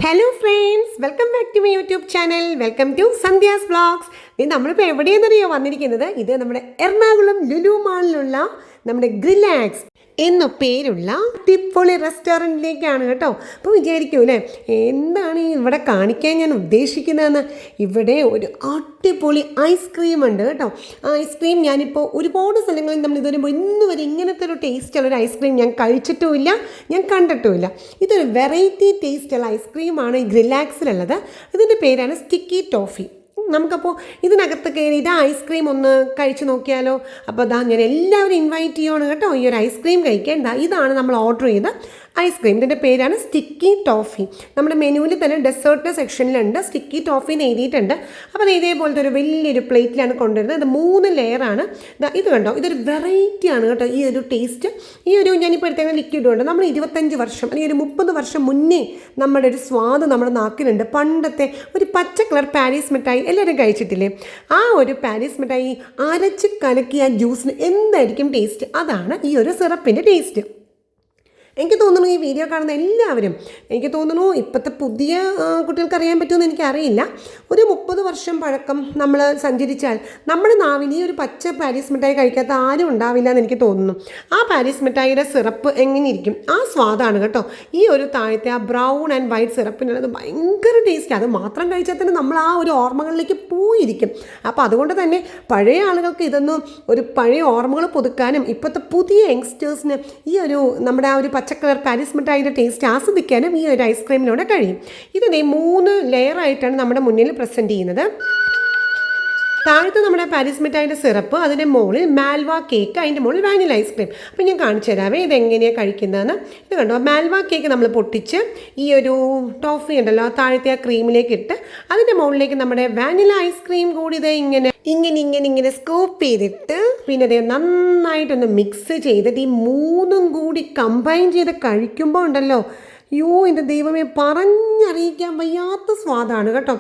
Hello friends, welcome back to my YouTube channel. Welcome to Sandhya's vlogs. ഇത് നമ്മളിപ്പോൾ എവിടെയെന്നറിയോ വന്നിരിക്കുന്നത്? ഇത് നമ്മുടെ എറണാകുളം ലുലു മാളിലുള്ള നമ്മുടെ ഗ്രിലാക്സ് എന്ന പേരുള്ള അടിപൊളി റെസ്റ്റോറൻറ്റിലേക്കാണ് കേട്ടോ. അപ്പോൾ വിചാരിക്കൂലേ എന്താണ് ഇവിടെ കാണിക്കാൻ ഞാൻ ഉദ്ദേശിക്കുന്നതെന്ന്? ഇവിടെ ഒരു അടിപൊളി ഐസ്ക്രീം ഉണ്ട് കേട്ടോ. ആ ഐസ്ക്രീം ഞാനിപ്പോൾ ഒരുപാട് സ്ഥലങ്ങളിൽ നമ്മൾ ഇതുവരെ ഇന്ന് വരെ ഇങ്ങനത്തെ ഒരു ടേസ്റ്റുള്ള ഒരു ഐസ്ക്രീം ഞാൻ കഴിച്ചിട്ടുമില്ല, ഞാൻ കണ്ടിട്ടുമില്ല. ഇതൊരു വെറൈറ്റി ടേസ്റ്റുള്ള ഐസ്ക്രീമാണ് ഈ ഗ്രിലാക്സിലുള്ളത്. ഇതിൻ്റെ പേരാണ് സ്റ്റിക്കി ടോഫി. നമുക്കപ്പോൾ ഇതിനകത്ത് കയറിയിട്ട് ഐസ്ക്രീം ഒന്ന് കഴിച്ച് നോക്കിയാലോ? അപ്പോൾ ഞാൻ എല്ലാവരും ഇൻവൈറ്റ് ചെയ്യുകയാണ് കേട്ടോ ഈ ഒരു ഐസ്ക്രീം കഴിക്കാൻ. ഇതാണ് നമ്മൾ ഓർഡർ ചെയ്ത ഐസ്ക്രീം. ഇതിൻ്റെ പേരാണ് സ്റ്റിക്കി ടോഫി. നമ്മുടെ മെനുവിൽ തന്നെ ഡെസേർട്ട് സെക്ഷനിലുണ്ട് സ്റ്റിക്കി ടോഫി എന്ന് എഴുതിയിട്ടുണ്ട്. അപ്പോൾ അത് ഇതേപോലത്തെ ഒരു വലിയൊരു പ്ലേറ്റിലാണ് കൊണ്ടുവരുന്നത്. ഇത് 3 ലെയറാണ്. ഇത് കണ്ടോ, ഇതൊരു വെറൈറ്റിയാണ് കേട്ടോ ഈ ഒരു ടേസ്റ്റ്. ഈ ഒരു ഞാനിപ്പോൾ എടുത്തേക്കുന്ന ലിക്വിഡ് ഉണ്ട്. നമ്മൾ 25 വർഷം അല്ലെങ്കിൽ ഒരു 30 വർഷം മുന്നേ നമ്മുടെ ഒരു സ്വാദ് നമ്മുടെ നാക്കിലുണ്ട്. പണ്ടത്തെ ഒരു പച്ച കളർ പാരീസ് മിഠായി എല്ലാവരും കഴിച്ചിട്ടില്ലേ? ആ ഒരു പാരീസ് മിഠായി അരച്ച് കലക്കിയ ജ്യൂസിന് എന്തായിരിക്കും ടേസ്റ്റ്? അതാണ് ഈ ഒരു സിറപ്പിൻ്റെ ടേസ്റ്റ്. എനിക്ക് തോന്നുന്നു ഈ വീഡിയോ കാണുന്ന എല്ലാവരും, എനിക്ക് തോന്നുന്നു ഇപ്പോഴത്തെ പുതിയ കുട്ടികൾക്ക് അറിയാൻ പറ്റുമെന്ന് എനിക്കറിയില്ല, ഒരു 30 വർഷം പഴക്കം നമ്മൾ സഞ്ചരിച്ചാൽ നമ്മുടെ നാവിൽ ഈ ഒരു പച്ച പാരീസ് മിഠായി കഴിക്കാത്ത ആരും ഉണ്ടാവില്ല എന്ന് എനിക്ക് തോന്നുന്നു. ആ പാരീസ് മിഠായിയുടെ സിറപ്പ് എങ്ങനെയിരിക്കും? ആ സ്വാദാണ് കേട്ടോ ഈ ഒരു താഴത്തെ ആ ബ്രൗൺ ആൻഡ് വൈറ്റ് സിറപ്പിനുള്ളത്. ഭയങ്കര ടേസ്റ്റ്. അത് മാത്രം കഴിച്ചാൽ തന്നെ നമ്മൾ ആ ഒരു ഓർമ്മകളിലേക്ക് പോയിരിക്കും. അപ്പോൾ അതുകൊണ്ട് തന്നെ പഴയ ആളുകൾക്ക് ഇതൊന്നും ഒരു പഴയ ഓർമ്മകൾ പുതുക്കാനും ഇപ്പോഴത്തെ പുതിയ യങ്സ്റ്റേഴ്സിന് ഈ ഒരു നമ്മുടെ ആ ഒരു പച്ചക്കളർ പാരീസ് മിഠായിയുടെ ടേസ്റ്റ് ആസ്വദിക്കാനും ഈ ഒരു ഐസ്ക്രീമിലൂടെ കഴിയും. ഇത് 3 ലെയറായിട്ടാണ് നമ്മുടെ മുന്നിൽ പ്രസൻറ്റ് ചെയ്യുന്നത്. താഴത്ത് നമ്മുടെ പാരീസ് മിഠായിയുടെ സിറപ്പ്, അതിൻ്റെ മുകളിൽ മാൽവ കേക്ക്, അതിൻ്റെ മുകളിൽ വാനില ഐസ്ക്രീം. അപ്പോൾ ഞാൻ കാണിച്ചു തരാവേ ഇതെങ്ങനെയാണ് കഴിക്കുന്നതെന്ന്. ഇത് കണ്ടോ, മാൽവ കേക്ക് നമ്മൾ പൊട്ടിച്ച് ഈ ഒരു ടോഫി ഉണ്ടല്ലോ താഴത്തെ ആ ക്രീമിലേക്ക് ഇട്ട് അതിൻ്റെ മുകളിലേക്ക് നമ്മുടെ വാനില ഐസ്ക്രീം കൂടി ഇത് ഇങ്ങനെ സ്കൂപ്പ് ചെയ്തിട്ട് പിന്നെ ഇത് നന്നായിട്ടൊന്ന് മിക്സ് ചെയ്തിട്ട് ഈ 3ഉം കൂടി കമ്പൈൻ ചെയ്ത് കഴിക്കുമ്പോൾ ഉണ്ടല്ലോ, എൻ്റെ ദൈവമേ, പറഞ്ഞറിയിക്കാൻ വയ്യാത്ത സ്വാദാണ് കേട്ടോ.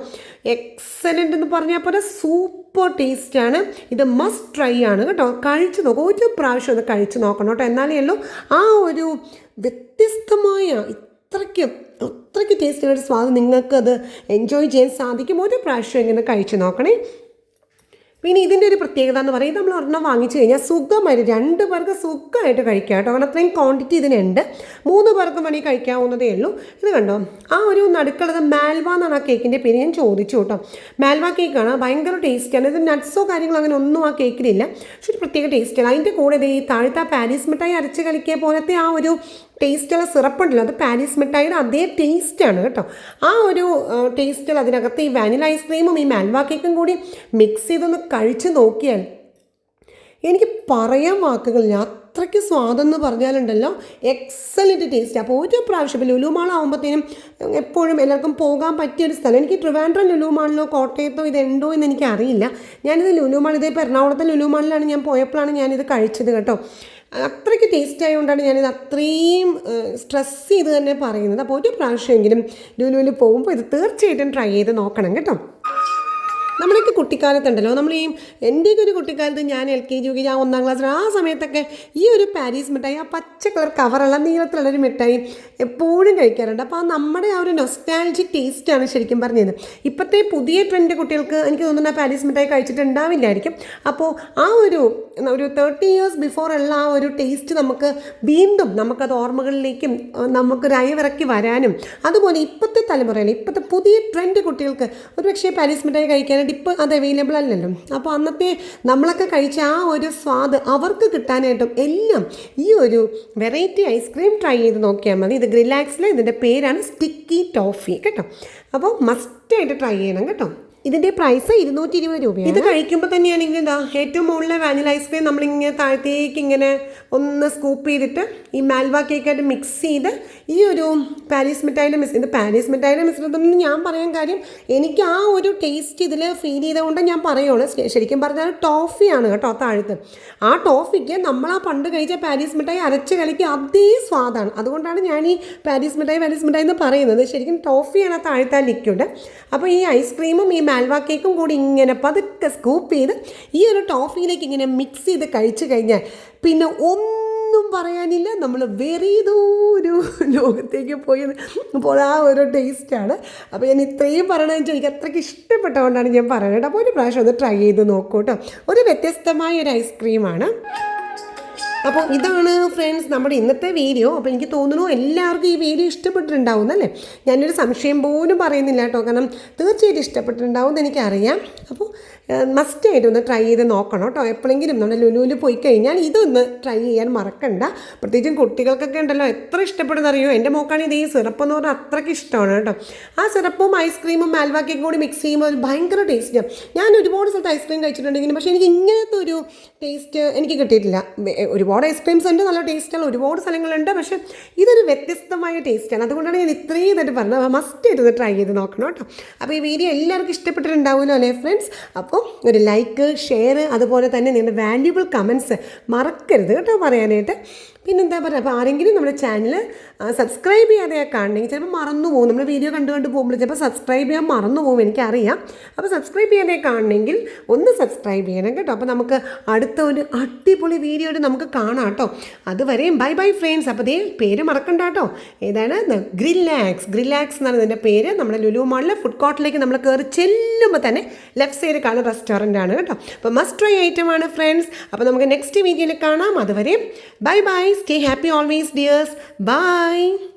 എക്സലൻ്റ് എന്ന് പറഞ്ഞാൽ പോലെ സൂപ്പർ ടേസ്റ്റാണ്. ഇത് മസ്റ്റ് ട്രൈ ആണ് കേട്ടോ. കഴിച്ച് നോക്കും, ഒരു പ്രാവശ്യം ഒന്ന് കഴിച്ച് നോക്കണം കേട്ടോ. എന്നാലേ ഉള്ളൂ ആ ഒരു വ്യത്യസ്തമായ അത്രയ്ക്ക് ടേസ്റ്റുള്ള ഒരു സ്വാദ് നിങ്ങൾക്കത് എൻജോയ് ചെയ്യാൻ സാധിക്കും. ഒരു പ്രാവശ്യം ഇങ്ങനെ കഴിച്ച് നോക്കണേ. പിന്നെ ഇതിൻ്റെ ഒരു പ്രത്യേകത എന്ന് പറയുന്നത്, നമ്മൾ ഒരെണ്ണം വാങ്ങിച്ചു കഴിഞ്ഞാൽ സുഖമായിട്ട് 2 പേർക്ക് സുഖമായിട്ട് കഴിക്കാം കേട്ടോ. കാരണം അത്രയും ക്വാണ്ടിറ്റി ഇതിനുണ്ട്. 3 പേർക്ക് വേണമെങ്കിൽ കഴിക്കാവുന്നതേ ഉള്ളൂ. ഇത് കണ്ടോ, ആ ഒരു നടുക്കുള്ളത് മാൽവ എന്നാണ് ആ കേക്കിൻ്റെ പേര്. ഞാൻ ചോദിച്ചു കേട്ടോ, മാൽവ കേക്കാണ്, ഭയങ്കര ടേസ്റ്റാണ്. ഇത് നട്ട്സോ കാര്യങ്ങളോ അങ്ങനെ ഒന്നും ആ കേക്കിലില്ല, പക്ഷെ ഒരു പ്രത്യേക ടേസ്റ്റാണ്. അതിൻ്റെ കൂടെ ഈ താഴത്തെ പാരീസ് മിഠായി അരച്ച് കളിക്കിയ പോലത്തെ ആ ഒരു ടേസ്റ്റുള്ള സിറപ്പുണ്ടല്ലോ, അത് പാരീസ് മിഠായിയുടെ അതേ ടേസ്റ്റാണ് കേട്ടോ. ആ ഒരു ടേസ്റ്റിൽ അതിനകത്ത് ഈ വാനില ഐസ്ക്രീമും ഈ മാൽവ കേക്കും കൂടി മിക്സ് ചെയ്തൊന്ന് കഴിച്ച് നോക്കിയാൽ എനിക്ക് പറയാൻ വാക്കുകളില്ല. അത്രയ്ക്ക് സ്വാദെന്ന് പറഞ്ഞാലുണ്ടല്ലോ, എക്സലൻറ്റ് ടേസ്റ്റ്. അപ്പോൾ ഒരു പ്രാവശ്യം ഇപ്പോൾ ലുലു മാൾ ആകുമ്പോഴത്തേനും എപ്പോഴും എല്ലാവർക്കും പോകാൻ പറ്റിയൊരു സ്ഥലം. എനിക്ക് ട്രിവാൻഡ്രം ലുലു മാളിലോ കോട്ടയത്തോ ഇതുണ്ടോ എന്ന് എനിക്കറിയില്ല. ഞാനിത് ലുലു മാൾ, ഇതിപ്പോൾ എറണാകുളത്തെ ലുലു മാളിലാണ് ഞാൻ പോയപ്പോഴാണ് ഞാനിത് കഴിച്ചത് കേട്ടോ. അത്രയ്ക്ക് ടേസ്റ്റ് ആയതുകൊണ്ടാണ് ഞാനിത് അത്രയും സ്ട്രെസ് ചെയ്ത് തന്നെ പറയുന്നത്. അപ്പോൾ ഒരു പ്രാവശ്യമെങ്കിലും ലുലുവിൽ പോകുമ്പോൾ ഇത് തീർച്ചയായിട്ടും ട്രൈ ചെയ്ത് നോക്കണം കേട്ടോ. നമ്മളൊക്കെ കുട്ടിക്കാലത്തുണ്ടല്ലോ, എൻ്റെയൊക്കെ ഒരു കുട്ടിക്കാലത്ത് ഞാൻ LKG UKG 1ാം ക്ലാസ്സിൽ ആ സമയത്തൊക്കെ ഈ ഒരു പാരീസ് മിഠായി, ആ പച്ച കളർ കവറുള്ള നീളത്തിലുള്ളൊരു മിഠായി എപ്പോഴും കഴിക്കാറുണ്ട്. അപ്പോൾ നമ്മുടെ ആ ഒരു നൊസ്റ്റാൾജിക് ടേസ്റ്റാണ് ശരിക്കും പറഞ്ഞത്. ഇപ്പോഴത്തെ പുതിയ ട്രെൻഡ് കുട്ടികൾക്ക് എനിക്ക് തോന്നുന്നു ആ പാരീസ് മിഠായി കഴിച്ചിട്ടുണ്ടാവില്ലായിരിക്കും. അപ്പോൾ ആ ഒരു 30 years ബിഫോർ ഉള്ള ആ ഒരു ടേസ്റ്റ് നമുക്കത് ഓർമ്മകളിലേക്കും നമുക്കൊരു അയവിറക്കി വരാനും, അതുപോലെ ഇപ്പോഴത്തെ തലമുറയിൽ ഇപ്പോഴത്തെ പുതിയ ട്രെൻഡ് കുട്ടികൾക്ക് ഒരുപക്ഷെ പാരീസ് മിഠായി കഴിക്കാനായിട്ട് ഇപ്പോൾ അത് അവൈലബിൾ അല്ലല്ലോ. അപ്പോൾ അന്നത്തെ നമ്മളൊക്കെ കഴിച്ച ആ ഒരു സ്വാദ് അവർക്ക് കിട്ടാനായിട്ടും എല്ലാം ഈ ഒരു വെറൈറ്റി ഐസ്ക്രീം ട്രൈ ചെയ്ത് നോക്കിയാൽ മതി. ഇത് ഗ്രിലാക്സിലെ, ഇതിൻ്റെ പേരാണ് സ്റ്റിക്കി ടോഫി കേട്ടോ. അപ്പോൾ മസ്റ്റായിട്ട് ട്രൈ ചെയ്യണം കേട്ടോ. ഇതിൻ്റെ പ്രൈസ് 220 രൂപയാണ്. ഇത് കഴിക്കുമ്പോൾ തന്നെയാണെങ്കിൽ ഏറ്റവും മുകളിലെ വാനില ഐസ്ക്രീം നമ്മളിങ്ങനെ താഴത്തേക്ക് ഇങ്ങനെ ഒന്ന് സ്കൂപ്പ് ചെയ്തിട്ട് ഈ മാൽവ കേക്കായിട്ട് മിക്സ് ചെയ്ത് ഈ ഒരു പാരീസ് മിഠായിയുടെ ഇത് പാരീസ് മിഠായിയുടെ മിശ്രിതം ഞാൻ പറയാൻ കാര്യം, എനിക്ക് ആ ഒരു ടേസ്റ്റ് ഇതിൽ ഫീൽ ചെയ്തുകൊണ്ട് ഞാൻ പറയുള്ളൂ. ശരിക്കും പറഞ്ഞാൽ ടോഫിയാണ് കേട്ടോ താഴത്ത്. ആ ടോഫിക്ക് നമ്മൾ ആ പണ്ട് കഴിച്ച പാരീസ് മിഠായി അരച്ച് കലക്കി അതേ സ്വാദാണ്. അതുകൊണ്ടാണ് ഞാൻ ഈ പാരീസ് മിഠായി എന്ന് പറയുന്നത്. ശരിക്കും ടോഫിയാണ് ആ താഴത്തെ ലിക്വിഡ്. അപ്പോൾ ഈ ഐസ്ക്രീമും ഈ മാൽവ കേക്കും കൂടി ഇങ്ങനെ പതുക്കെ സ്കൂപ്പ് ചെയ്ത് ഈ ഒരു ടോഫിയിലേക്ക് ഇങ്ങനെ മിക്സ് ചെയ്ത് കഴിച്ചു കഴിഞ്ഞാൽ പിന്നെ ഒന്നും പറയാനില്ല, നമ്മൾ വേറെ ഏതോ ഒരു ലോകത്തേക്ക് പോയി അപ്പോൾ ആ ഒരു ടേസ്റ്റാണ്. അപ്പോൾ ഞാൻ ഇത്രയും പറയണമെന്ന് വെച്ചാൽ എനിക്ക് അത്രയ്ക്ക് ഇഷ്ടപ്പെട്ടതുകൊണ്ടാണ് ഞാൻ പറയുന്നത്. അപ്പോൾ ഒരു പ്രാവശ്യം ഒന്ന് ട്രൈ ചെയ്ത് നോക്കൂ കേട്ടോ. ഒരു വ്യത്യസ്തമായ ഒരു ഐസ്ക്രീമാണ്. അപ്പോൾ ഇതാണ് ഫ്രണ്ട്സ് നമ്മുടെ ഇന്നത്തെ വീഡിയോ. അപ്പോൾ എനിക്ക് തോന്നുന്നു എല്ലാവർക്കും ഈ വീഡിയോ ഇഷ്ടപ്പെട്ടിട്ടുണ്ടാവും അല്ലേ. ഞാനൊരു സംശയം പോലും പറയുന്നില്ല കേട്ടോ, കാരണം തീർച്ചയായിട്ടും ഇഷ്ടപ്പെട്ടിട്ടുണ്ടാവും എന്ന് എനിക്കറിയാം. അപ്പോൾ മസ്റ്റായിട്ട് ഒന്ന് ട്രൈ ചെയ്ത് നോക്കണം കേട്ടോ. എപ്പോഴെങ്കിലും നമ്മുടെ ലുലുവിൽ പോയി കഴിഞ്ഞാൽ ഇതൊന്ന് ട്രൈ ചെയ്യാൻ മറക്കണ്ട. പ്രത്യേകിച്ചും കുട്ടികൾക്കൊക്കെ ഉണ്ടല്ലോ എത്ര ഇഷ്ടപ്പെടുന്നറിയോ. എൻ്റെ മോക്കാണെങ്കിൽ ഈ സിറപ്പ് എന്ന് പറഞ്ഞാൽ അത്രയ്ക്ക് ഇഷ്ടമാണ് കേട്ടോ. ആ സിറപ്പും ഐസ്ക്രീമും മാൽവ കേക്കും കൂടി മിക്സ് ചെയ്യുമ്പോൾ ഒരു ഭയങ്കര ടേസ്റ്റാണ്. ഞാൻ ഒരുപാട് സ്ഥലത്ത് ഐസ്ക്രീം കഴിച്ചിട്ടുണ്ടെങ്കിലും പക്ഷേ എനിക്ക് ഇങ്ങനത്തെ ഒരു ടേസ്റ്റ് എനിക്ക് കിട്ടിയിട്ടില്ല. ഒരുപാട് ഐസ്ക്രീംസ് ഉണ്ട്, നല്ല ടേസ്റ്റുള്ള ഒരുപാട് സ്ഥലങ്ങളുണ്ട്, പക്ഷേ ഇതൊരു വ്യത്യസ്തമായ ടേസ്റ്റാണ്. അതുകൊണ്ടാണ് ഞാൻ ഇത്രയും ഇതായിട്ട് പറഞ്ഞത്. മസ്റ്റായിട്ട് ട്രൈ ചെയ്ത് നോക്കണം കേട്ടോ. അപ്പോൾ ഈ വീഡിയോ എല്ലാവർക്കും ഇഷ്ടപ്പെട്ടിട്ടുണ്ടാവുമല്ലോ അല്ലേ ഫ്രണ്ട്സ്. അപ്പോൾ ഒരു ലൈക്ക്, ഷെയർ, അതുപോലെ തന്നെ നിങ്ങളുടെ വാല്യുബിൾ കമൻറ്റ്സ് മറക്കരുത് കേട്ടോ പറയാനായിട്ട്. പിന്നെന്താ പറയുക, അപ്പോൾ ആരെങ്കിലും നമ്മുടെ ചാനൽ സബ്സ്ക്രൈബ് ചെയ്യാതെ കാണണമെങ്കിൽ ചിലപ്പോൾ മറന്നു പോകും. നമ്മൾ വീഡിയോ കണ്ടു പോകുമ്പോൾ ചിലപ്പോൾ സബ്സ്ക്രൈബ് ചെയ്യാൻ മറന്നു പോകും, എനിക്കറിയാം. അപ്പോൾ സബ്സ്ക്രൈബ് ചെയ്യാതെ കാണണമെങ്കിൽ ഒന്ന് സബ്സ്ക്രൈബ് ചെയ്യണം കേട്ടോ. അപ്പോൾ നമുക്ക് അടുത്ത ഒരു അടിപൊളി വീഡിയോ നമുക്ക് കാണാം കേട്ടോ. അതുവരെയും ബൈ ബൈ ഫ്രണ്ട്സ്. അപ്പോൾ അതേ പേര് മറക്കണ്ട കേട്ടോ. ഏതാണ്? ഗ്രില്ലാക്സ് എന്നാണ് ഇതിൻ്റെ പേര്. നമ്മുടെ ലുലു മാളിലെ ഫുഡ് കോർട്ടിലേക്ക് നമ്മൾ കയറി ചെല്ലുമ്പോൾ തന്നെ ലെഫ്റ്റ് സൈഡ് കാണുന്ന റെസ്റ്റോറൻ്റ് ആണ് കേട്ടോ. അപ്പോൾ മസ്റ്റ് ട്രൈ ഐറ്റമാണ് ഫ്രണ്ട്സ്. അപ്പോൾ നമുക്ക് നെക്സ്റ്റ് വീഡിയോയിൽ കാണാം. അതുവരെയും bye bye. Stay happy always, dears. Bye.